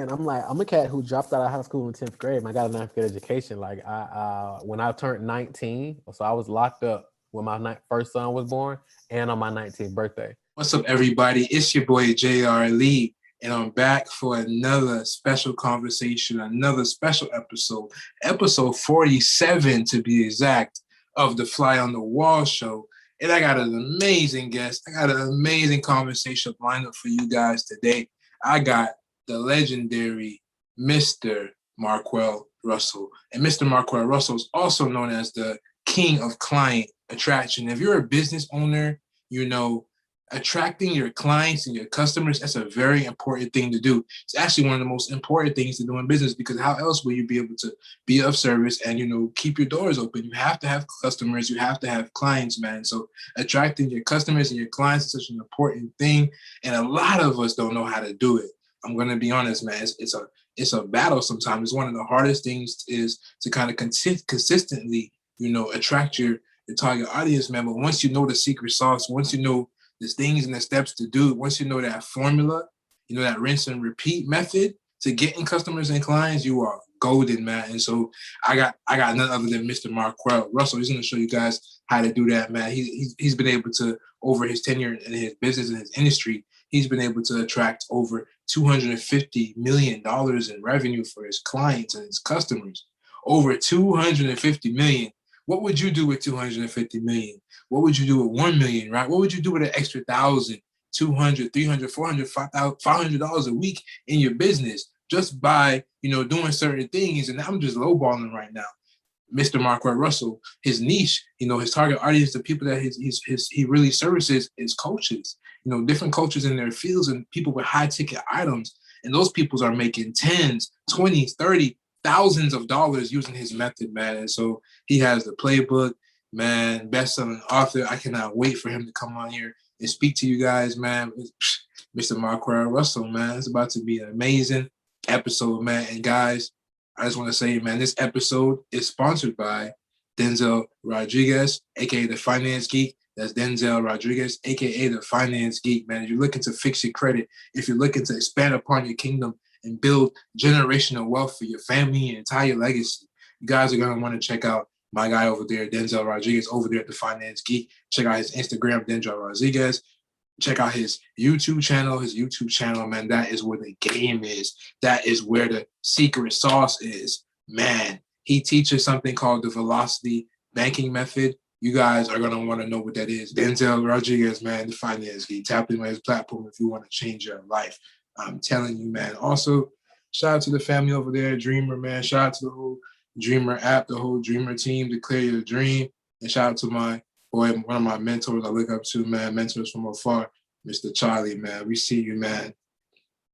And I'm like, I'm a cat who dropped out of high school in 10th grade. I got a ninth grade education. Like when I turned 19, so I was locked up when my first son was born and on my 19th birthday. What's up, everybody? It's your boy JR Lee, and I'm back for another special conversation, another special episode 47 to be exact, of the Fly on the Wall show. And I got an amazing guest. I got an amazing conversation lined up for you guys today. I got the legendary Mr. Marquel Russell. And Mr. Marquel Russell is also known as the king of client attraction. If you're a business owner, you know, attracting your clients and your customers, that's a very important thing to do. It's actually one of the most important things to do in business, because how else will you be able to be of service and, keep your doors open? You have to have customers, you have to have clients, man. So attracting your customers and your clients is such an important thing. And a lot of us don't know how to do it. I'm going to be honest, man. It's a battle sometimes. It's one of the hardest things is to kind of consistently, attract your target audience, man. But once you know the secret sauce, once you know the things and the steps to do, once you know that formula, that rinse and repeat method to getting customers and clients, you are golden, man. And so I got none other than Mr. Marquel Russell. He's going to show you guys how to do that, man. He's been able to, over his tenure in his business and his industry, he's been able to attract over $250 million in revenue for his clients and his customers. Over $250 million. What would you do with $250 million? What would you do with 1 million, right? What would you do with an extra $1,000, $200, $300, $400, $500 a week in your business just by, doing certain things? And I'm just lowballing right now. Mr. Marquel Russell, his niche, his target audience, the people that he really services is coaches, different coaches in their fields and people with high ticket items. And those people are making 10s, 20s, 30, thousands of dollars using his method, man. And so he has the playbook, man, best-selling author. I cannot wait for him to come on here and speak to you guys, man. Mr. Marquel Russell, man. It's about to be an amazing episode, man. And guys, I just want to say, man, this episode is sponsored by Denzel Rodriguez, aka the Finance Geek. That's Denzel Rodriguez, aka the Finance Geek, man. If you're looking to fix your credit, if you're looking to expand upon your kingdom and build generational wealth for your family and entire legacy, you guys are going to want to check out my guy over there, Denzel Rodriguez, over there at the Finance Geek. Check out his Instagram, Denzel Rodriguez. Check out his YouTube channel. His YouTube channel, man, that is where the game is. That is where the secret sauce is. Man, he teaches something called the Velocity Banking Method. You guys are going to want to know what that is. Denzel Rodriguez, man, the Finance Geek. Tap in on his platform if you want to change your life. I'm telling you, man. Also, shout out to the family over there, Dreamer, man. Shout out to the whole Dreamer app, the whole Dreamer team, Declare Your Dream. And shout out to my boy, one of my mentors I look up to, man, mentors from afar, Mr. Charlie, man. We see you, man,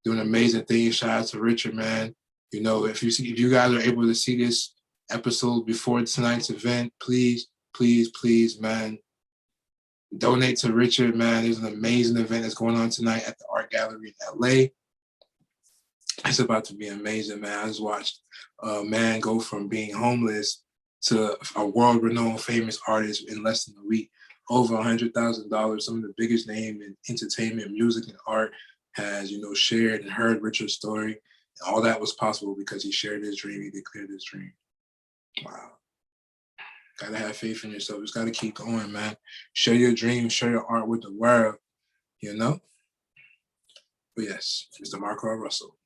doing amazing things. Shout out to Richard, man. If you guys are able to see this episode before tonight's event, please, man, donate to Richard, man. There's an amazing event that's going on tonight at the Art Gallery in LA. It's about to be amazing, man. I just watched a man go from being homeless to a world-renowned famous artist in less than a week. Over $100,000. Some of the biggest name in entertainment, music, and art has, shared and heard Richard's story. And all that was possible because he shared his dream. He declared his dream. Wow. Gotta have faith in yourself. Just gotta keep going, man. Share your dream, share your art with the world, But yes, Mr. Marquel Russell.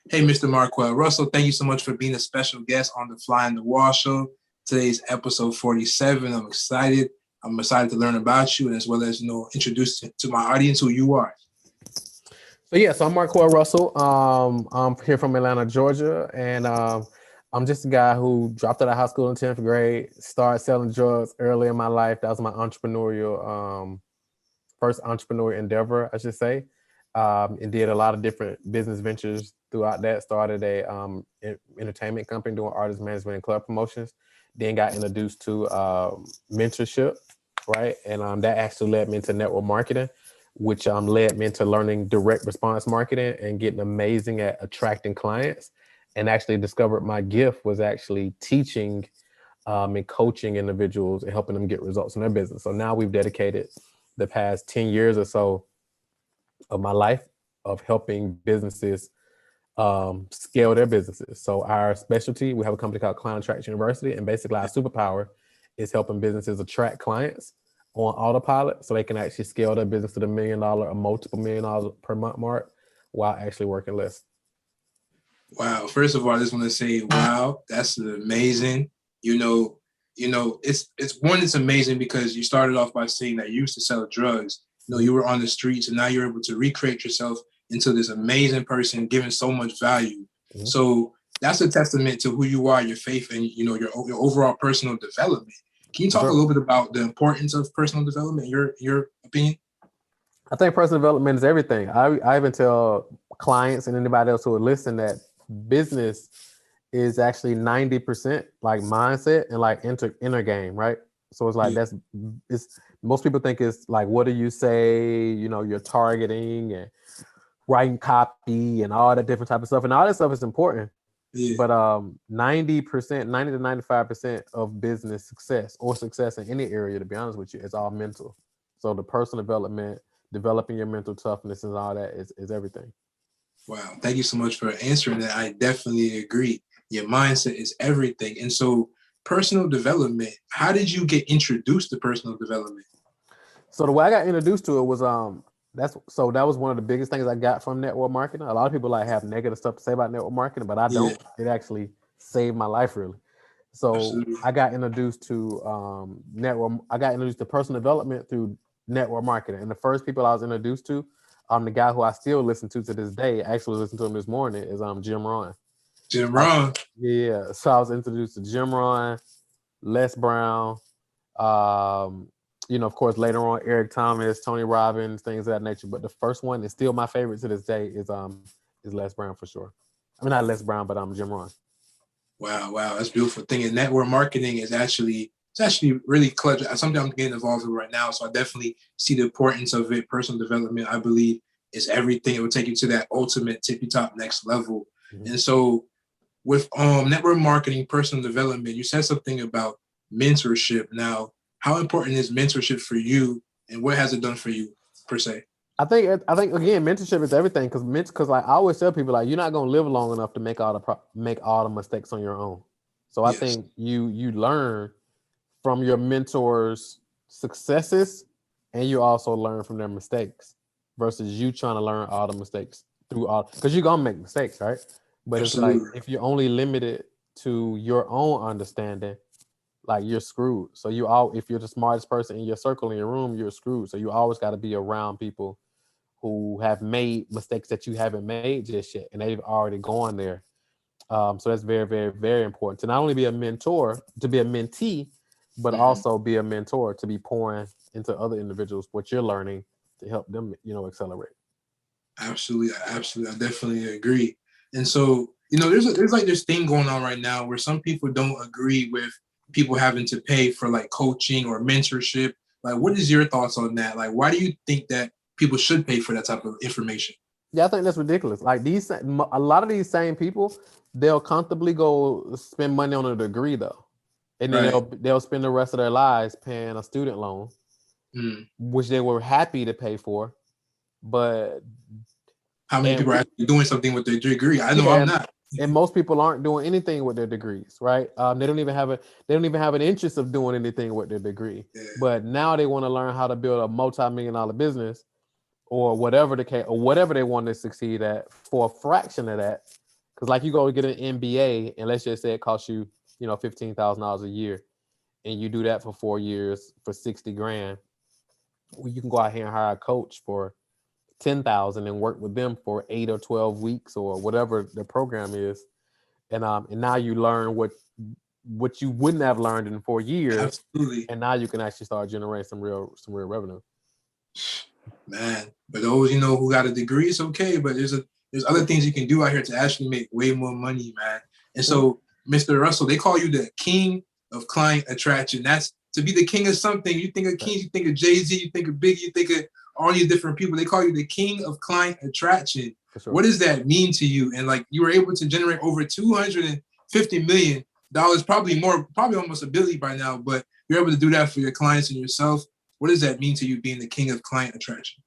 Hey, Mr. Marquel Russell, thank you so much for being a special guest on the Fly on the Wall show. Today's episode 47. I'm excited to learn about you and as well as, introduce to my audience who you are. So I'm Marquel Russell. I'm here from Atlanta, Georgia, and I'm just a guy who dropped out of high school in 10th grade, started selling drugs early in my life. That was my first entrepreneurial endeavor, I should say, and did a lot of different business ventures throughout that. Started a entertainment company doing artist management and club promotions. Then got introduced to mentorship, right? And that actually led me into network marketing, which led me into learning direct response marketing and getting amazing at attracting clients. And actually discovered my gift was actually teaching and coaching individuals and helping them get results in their business. So now we've dedicated the past 10 years or so of my life of helping businesses scale their businesses. So our specialty, we have a company called Client Attraction University, and basically our superpower is helping businesses attract clients on autopilot so they can actually scale their business to the $1 million or multiple $1 million per month mark while actually working less. Wow. First of all, I just want to say, wow, that's amazing. It's amazing because you started off by saying that you used to sell drugs. You were on the streets, and now you're able to recreate yourself into this amazing person, giving so much value. Mm-hmm. So that's a testament to who you are, your faith, and your overall personal development. Can you talk a little bit about the importance of personal development, your opinion? I think personal development is everything. I even tell clients and anybody else who would listen that business is actually 90% like mindset and like inner game, right? So it's like it's most people think it's like, what do you say? You're targeting and writing copy and all that different type of stuff, and all that stuff is important. Yeah. But 90%, 90 to 95% of business success or success in any area, to be honest with you, is all mental. So the personal development, developing your mental toughness and all that is everything. Wow. Thank you so much for answering that. I definitely agree. Your mindset is everything. And so personal development, how did you get introduced to personal development? So the way I got introduced to it was that was one of the biggest things I got from network marketing. A lot of people like have negative stuff to say about network marketing, but I don't. It actually saved my life really. So absolutely. I got introduced to I got introduced to personal development through network marketing. And the first people I was introduced to, the guy who I still listen to this day, actually listened to him this morning, is Jim Rohn. Jim Rohn. Yeah. So I was introduced to Jim Rohn, Les Brown, of course, later on, Eric Thomas, Tony Robbins, things of that nature. But the first one is still my favorite to this day is Les Brown for sure. I mean, not Les Brown, but Jim Rohn. Wow, that's a beautiful thing. And network marketing is actually really clutch. Something I'm getting involved with right now. So I definitely see the importance of it. Personal development, I believe, is everything. It will take you to that ultimate tippy top next level. Mm-hmm. And so with network marketing, personal development, you said something about mentorship. Now, how important is mentorship for you, and what has it done for you per se? I think again, mentorship is everything because like I always tell people, like, you're not gonna live long enough to make all the mistakes on your own. So I think you learn from your mentors' successes, and you also learn from their mistakes, versus you trying to learn all the mistakes because you're gonna make mistakes, right? But absolutely. It's like if you're only limited to your own understanding, like you're screwed. So if you're the smartest person in your circle in your room, you're screwed. So you always got to be around people who have made mistakes that you haven't made just yet, and they've already gone there. So that's very, very, very important to not only be a mentor, to be a mentee, but also be a mentor, to be pouring into other individuals what you're learning to help them, accelerate. Absolutely. I definitely agree. And so, there's like this thing going on right now where some people don't agree with people having to pay for like coaching or mentorship. Like, what is your thoughts on that? Like, why do you think that people should pay for that type of information? Yeah, I think that's ridiculous. Like a lot of these same people, they'll comfortably go spend money on a degree though, and then they'll spend the rest of their lives paying a student loan, which they were happy to pay for. But how many people are actually doing something with their degree? I know I'm not. And most people aren't doing anything with their degrees, right? They don't even have an interest of doing anything with their degree. Yeah. But now they want to learn how to build a multi-million-dollar business, or whatever the case, or whatever they want to succeed at, for a fraction of that. Because like you go get an MBA, and let's just say it costs you, $15,000 a year, and you do that for 4 years for $60,000. Well, you can go out here and hire a coach for $10,000 and work with them for 8 or 12 weeks or whatever the program is, and now you learn what you wouldn't have learned in 4 years. Absolutely. And now you can actually start generating some real revenue. Man, but those who got a degree, it's okay, but there's other things you can do out here to actually make way more money, man. And so, Mr. Russell, they call you the king of client attraction. That's to be the king of something. You think of kings, you think of Jay-Z, you think of Biggie, you think of all these different people. They call you the king of client attraction. Sure. What does that mean to you? And like, you were able to generate over $250 million, probably more, probably almost $1 billion by now, but you're able to do that for your clients and yourself. What does that mean to you, being the king of client attraction?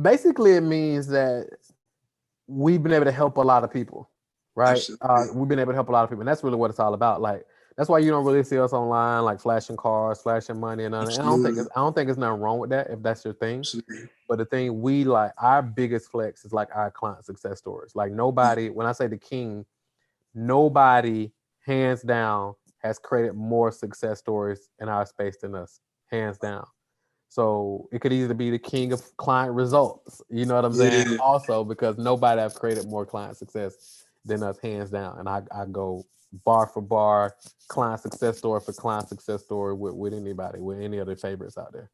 Basically, it means that we've been able to help a lot of people, right? Absolutely. We've been able to help a lot of people, and that's really what it's all about. Like that's why you don't really see us online, like flashing cars, flashing money, and none. And Absolutely. I don't think it's nothing wrong with that if that's your thing. Absolutely. But the thing we like, our biggest flex is like our client success stories. Like nobody, when I say the king, nobody hands down has created more success stories in our space than us, hands down. So it could either be the king of client results, you know what I'm saying? Yeah. Also, because nobody have created more client success than us, hands down. And I go bar for bar, client success story for client success story with anybody, with any other favorites out there.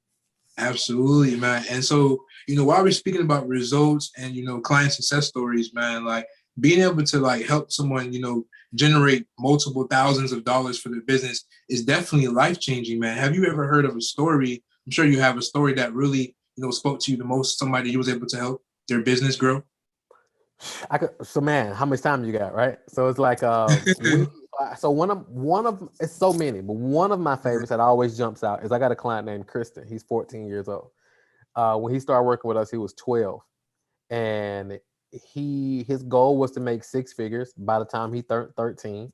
Absolutely, man. And so, while we're speaking about results and, client success stories, man, like being able to like help someone, generate multiple thousands of dollars for their business is definitely life-changing, man. Have you ever heard of a story? I'm sure you have a story that really, spoke to you the most, somebody you was able to help their business grow. So man, how much time you got, right? So it's like so one of it's so many, but one of my favorites that always jumps out is I got a client named Kristen. He's 14 years old. When he started working with us, he was 12, and his goal was to make six figures by the time he turned 13,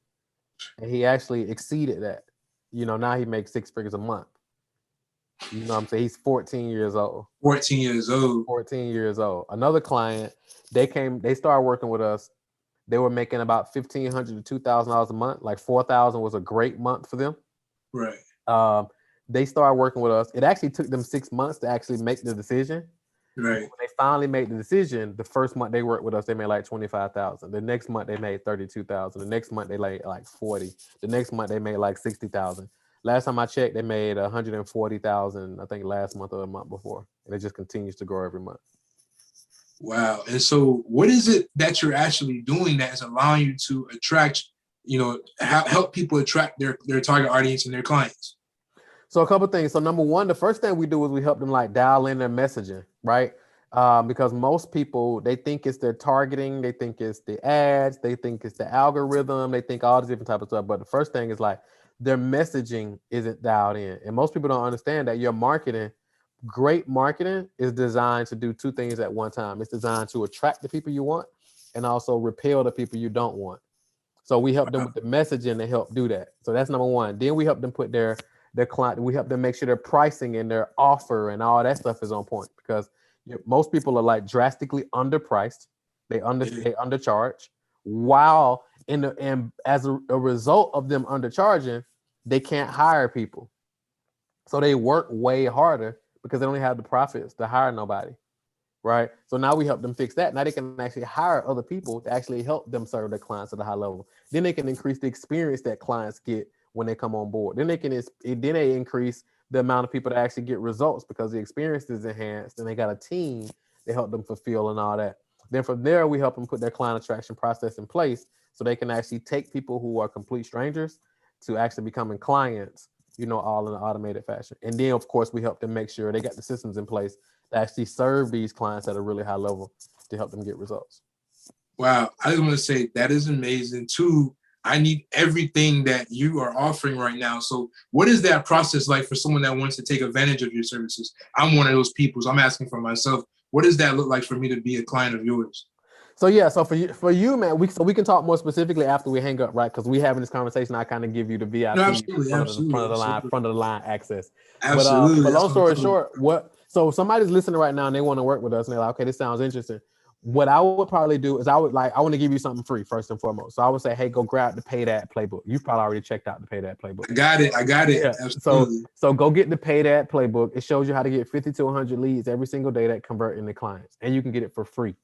and he actually exceeded that. Now he makes six figures a month. You know what I'm saying? He's 14 years old. 14 years old. 14 years old. Another client, they started working with us. They were making about $1,500 to $2,000 a month. Like 4,000 was a great month for them. Right. Um, they started working with us. It actually took them 6 months to actually make the decision. Right. When they finally made the decision, the first month they worked with us, they made like 25,000. The next month they made 32,000. The next month they made like 40. The next month they made like 60,000. Last time I checked, they made 140,000. I think last month or the month before, and it just continues to grow every month. Wow. And so, what is it that you're actually doing that is allowing you to attract, help people attract their target audience and their clients? So a couple of things. So number one, the first thing we do is we help them like dial in their messaging, right? Because most people, they think it's their targeting, they think it's the ads, they think it's the algorithm, they think all this different type of stuff. But the first thing is like their messaging isn't dialed in, and most people don't understand that your marketing, great marketing, is designed to do two things at one time. It's designed to attract the people you want and also repel the people you don't want. So we help them with the messaging to help do that. So that's number one. Then we help them put their client. We help them make sure their pricing and their offer and all that stuff is on point, because most people are like drastically underpriced. They undercharge, while and as a result of them undercharging, they can't hire people. So they work way harder because they don't have the profits to hire nobody. Right. So now we help them fix that. Now they can actually hire other people to actually help them serve their clients at a high level. Then they can increase the experience that clients get when they come on board. Then they increase the amount of people that actually get results because the experience is enhanced and they got a team to help them fulfill and all that. Then from there, we help them put their client attraction process in place so they can actually take people who are complete strangers to actually becoming clients, all in an automated fashion. And then, of course, we help them make sure they got the systems in place to actually serve these clients at a really high level to help them get results. Wow. I just want to say that is amazing. Too, I need everything that you are offering right now. So what is that process like for someone that wants to take advantage of your services? I'm one of those people, so I'm asking for myself. What does that look like for me to be a client of yours? So yeah, so for you, man, we can talk more specifically after we hang up, right? Because we having this conversation, I kind of give you the No, VIP absolutely, absolutely, absolutely, front of the line access. absolutely. But That's long what I'm story talking about. short, so somebody's listening right now and they want to work with us and they're like, okay, this sounds interesting. What I would probably do is I want to give you something free first and foremost. So I would say, hey, go grab the Pay That playbook. You've probably already checked out the Pay That playbook. I got it. I got it. Yeah. Absolutely. So go get the Pay That playbook. It shows you how to get 50 to 100 leads every single day that convert into clients, and you can get it for free.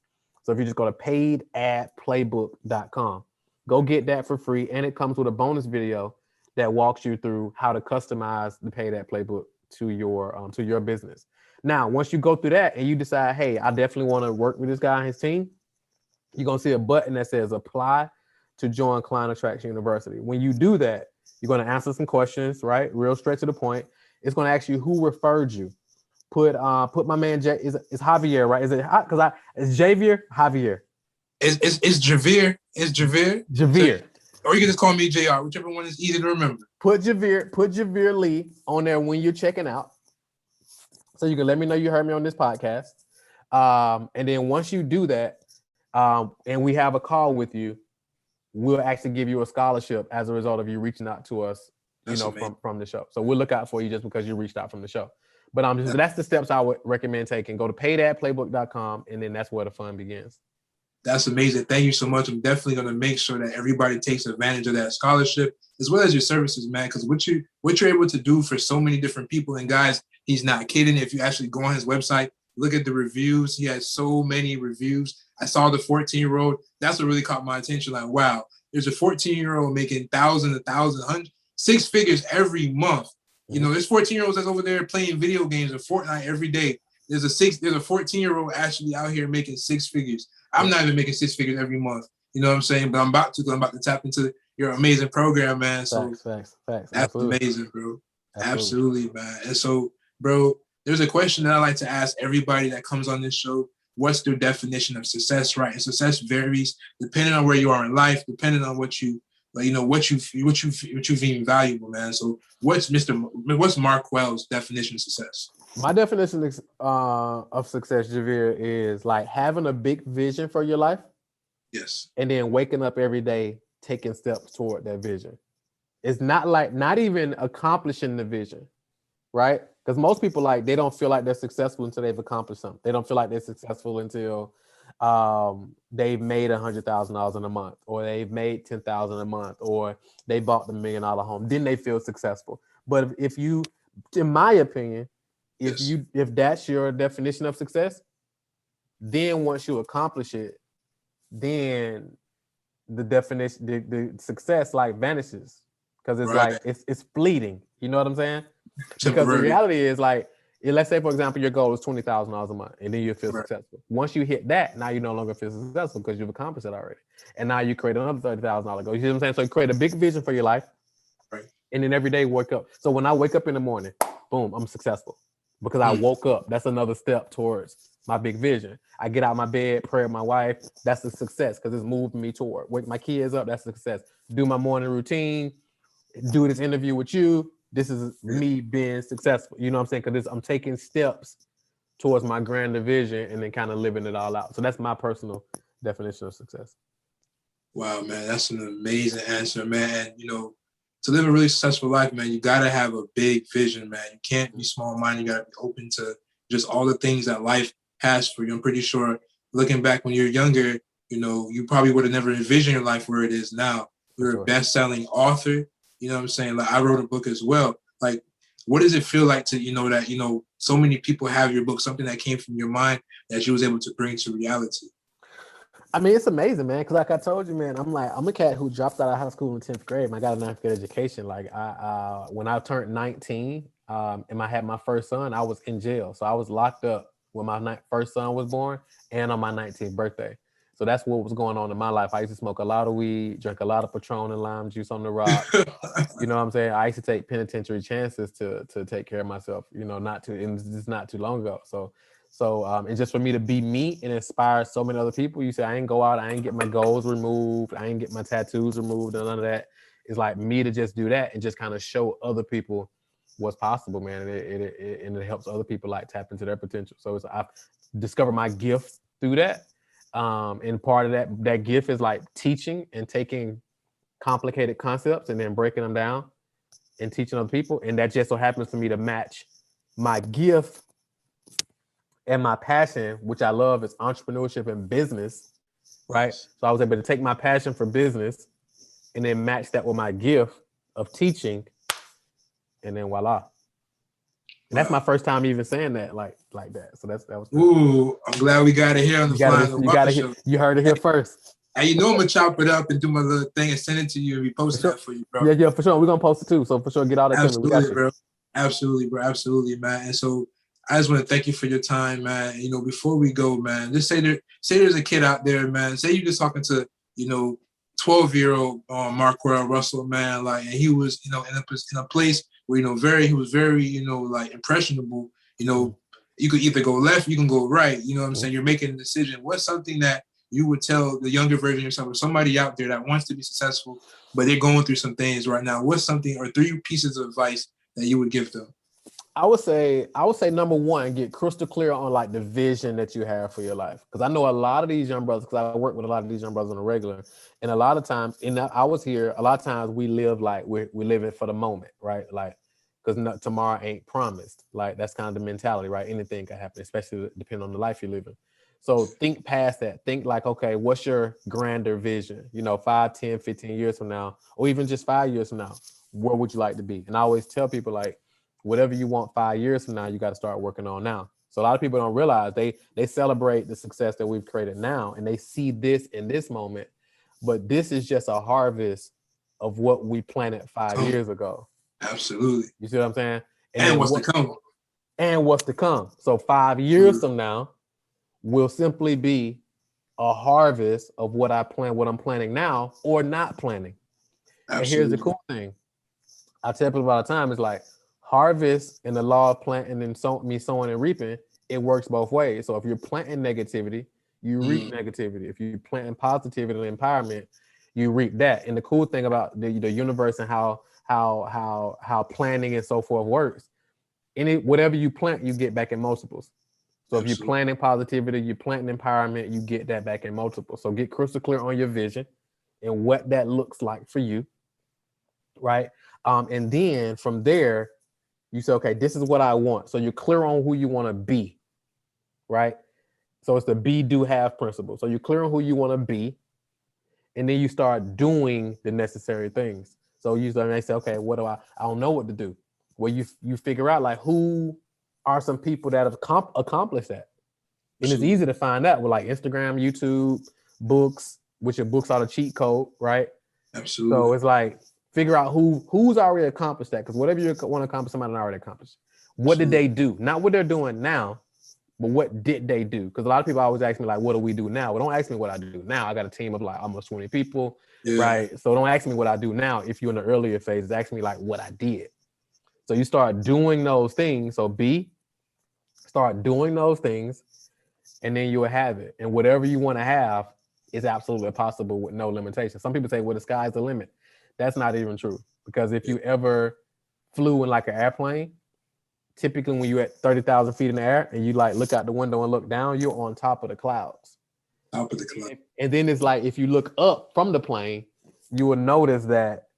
So if you just go to paidadplaybook.com, go get that for free, and it comes with a bonus video that walks you through how to customize the Pay That playbook to your business. Now, once you go through that and you decide, hey, I definitely want to work with this guy and his team, you're gonna see a button that says apply to join Client Attraction University. When you do that, you're gonna answer some questions, right? Real straight to the point. It's gonna ask you who referred you. Put my man is Javier, right? Is it because it's Javier? Javier. It's Javier. It's Javier. Javier. Or you can just call me JR, whichever one is easy to remember. Put Javier Lee on there when you're checking out. So you can let me know you heard me on this podcast. And then once you do that, and we have a call with you, we'll actually give you a scholarship as a result of you reaching out to us, That's amazing. from the show. So we'll look out for you just because you reached out from the show. But that's the steps I would recommend taking. Go to paythatplaybook.com, and then that's where the fun begins. That's amazing. Thank you so much. I'm definitely going to make sure that everybody takes advantage of that scholarship as well as your services, man. Because what you're able to do for so many different people, and guys, he's not kidding. If you actually go on his website, look at the reviews. He has so many reviews. I saw the 14-year-old. That's what really caught my attention. Like, wow, there's a 14-year-old making thousands, six figures every month. You know, there's 14-year-olds that's over there playing video games and Fortnite every day. There's a 14-year-old actually out here making six figures. I'm not even making six figures every month. You know what I'm saying? But I'm about to tap into your amazing program, man. So Facts. that's Absolutely. amazing, bro. Absolutely, man. And so, bro, there's a question that I like to ask everybody that comes on this show. What's their definition of success, right? And success varies depending on where you are in life, depending on what you deem valuable, man. So what's Marquel's definition of success? My definition of success, Javier, is like having a big vision for your life. Yes. And then waking up every day, taking steps toward that vision. It's not even accomplishing the vision, right? Because most people, like, they don't feel like they're successful until they've accomplished something. They don't feel like they're successful until they've made $100,000 in a month, or they've made $10,000 a month, or they bought the $1 million home. Then they feel successful. But if you, in my opinion, if that's your definition of success, then once you accomplish it, then the definition, the success like vanishes, because it's like it's fleeting. You know what I'm saying? Because the reality is, like, let's say, for example, your goal is $20,000 a month, and then you feel successful. Once you hit that, now you no longer feel successful because you've accomplished it already, and now you create another $30,000 goal. You see what I'm saying? So you create a big vision for your life, and then every day wake up. So when I wake up in the morning, boom, I'm successful because I woke up. That's another step towards my big vision. I get out of my bed, pray with my wife. That's a success because it's moving me toward. Wake my kids up. That's a success. Do my morning routine. Do this interview with you. This is me being successful. You know what I'm saying? Because I'm taking steps towards my grander vision and then kind of living it all out. So that's my personal definition of success. Wow, man, that's an amazing answer, man. And, to live a really successful life, man, you got to have a big vision, man. You can't be small-minded. You got to be open to just all the things that life has for you. I'm pretty sure looking back when you're younger, you probably would have never envisioned your life where it is now. You're a best-selling author. You know what I'm saying? Like, I wrote a book as well. Like, what does it feel like to, that, so many people have your book, something that came from your mind that you was able to bring to reality? I mean, it's amazing, man. Because like I told you, man, I'm a cat who dropped out of high school in 10th grade. I got a 9th grade education. Like, when I turned 19 and I had my first son, I was in jail. So I was locked up when my first son was born and on my 19th birthday. So that's what was going on in my life. I used to smoke a lot of weed, drink a lot of Patron and lime juice on the rock. You know what I'm saying? I used to take penitentiary chances to take care of myself, and it's not too long ago. So and just for me to be me and inspire so many other people, you say, I ain't go out, I ain't get my goals removed, I ain't get my tattoos removed, and none of that. It's like me to just do that and just kind of show other people what's possible, man. And it helps other people like tap into their potential. So I've discovered my gift through that. And part of that gift is like teaching and taking complicated concepts and then breaking them down and teaching other people. And that just so happens for me to match my gift and my passion, which I love, is entrepreneurship and business, right? So I was able to take my passion for business and then match that with my gift of teaching, and then voila. And that's my first time even saying that like that. So that was. Ooh, I'm glad we got it here on the Fly. You heard it here first. And I'm gonna chop it up and do my little thing and send it to you and repost that for you, bro. Yeah, for sure. We're gonna post it too. So for sure, get all that. Absolutely, bro. Absolutely, bro. Absolutely, man. And so I just want to thank you for your time, man. Before we go, man, just say there's a kid out there, man. Say you're just talking to, 12-year-old Marquel Russell, man. Like, and he was, in a place where, he was very, like impressionable. You could either go left, you can go right. You know what I'm saying? You're making a decision. What's something that you would tell the younger version of yourself, or somebody out there that wants to be successful, but they're going through some things right now? What's something or 3 pieces of advice that you would give them? I would say number one, get crystal clear on like the vision that you have for your life. Because I know a lot of these young brothers, because I work with a lot of these young brothers on a regular, and a lot of times, I was here, a lot of times we live like we live it for the moment, right? Like, because tomorrow ain't promised. Like that's kind of the mentality, right? Anything can happen, especially depending on the life you're living. So think past that. Think like, okay, what's your grander vision? 5, 10, 15 years from now, or even just 5 years from now, where would you like to be? And I always tell people like, whatever you want 5 years from now, you got to start working on now. So a lot of people don't realize they celebrate the success that we've created now, and they see this in this moment, but this is just a harvest of what we planted 5 years ago. Absolutely. You see what I'm saying? And what's to come. And what's to come. So 5 years from now will simply be a harvest of what I'm planning now or not planning. Absolutely. And here's the cool thing. I tell people all the time, it's like harvest and the law of planting and sowing and reaping, it works both ways. So if you're planting negativity, you reap negativity. If you're planting positivity and empowerment, you reap that. And the cool thing about the universe and how planning and so forth works, whatever you plant, you get back in multiples. So if you're planting positivity, you're planting empowerment, you get that back in multiples. So get crystal clear on your vision and what that looks like for you, right? And then from there, you say, okay, this is what I want. So you're clear on who you want to be, right? So it's the be, do, have principle. So you're clear on who you want to be, and then you start doing the necessary things. So they say, okay, what do I don't know what to do. Well, you figure out like who are some people that have accomplished that. And it's easy to find out with like Instagram, YouTube, books, which your books are the cheat code, right? Absolutely. So it's like, figure out who's already accomplished that, because whatever you want to accomplish, somebody already accomplished. What did they do? Not what they're doing now, but what did they do? Because a lot of people always ask me like, what do we do now? Well, don't ask me what I do now. I got a team of like almost 20 people, right? So don't ask me what I do now. If you're in the earlier phase, ask me like what I did. So you start doing those things. So start doing those things, and then you'll have it. And whatever you want to have is absolutely possible with no limitation. Some people say, well, the sky's the limit. That's not even true, because if you ever flew in like an airplane, typically when you're at 30,000 feet in the air and you like look out the window and look down, you're on top of the clouds. Top of the clouds. And then it's like, if you look up from the plane, you will notice that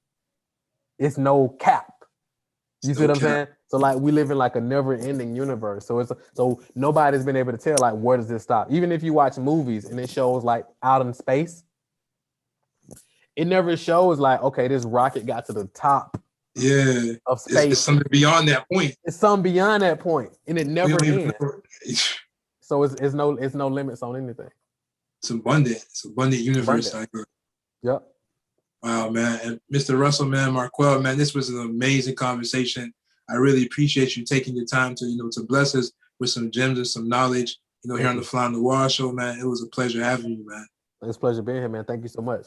it's no cap. You see what I'm saying? So like we live in like a never-ending universe. So nobody's been able to tell like where does this stop? Even if you watch movies and it shows like out in space, it never shows like, okay, this rocket got to the top of space. It's something beyond that point. It's something beyond that point, and it never ends. So it's no limits on anything. It's abundant universe. Abundant. Yep. Wow, man. And Mr. Russell, man, Marquel, man, this was an amazing conversation. I really appreciate you taking your time to bless us with some gems and some knowledge, here on the Fly on the Wall show, man. It was a pleasure having you, man. It's a pleasure being here, man. Thank you so much.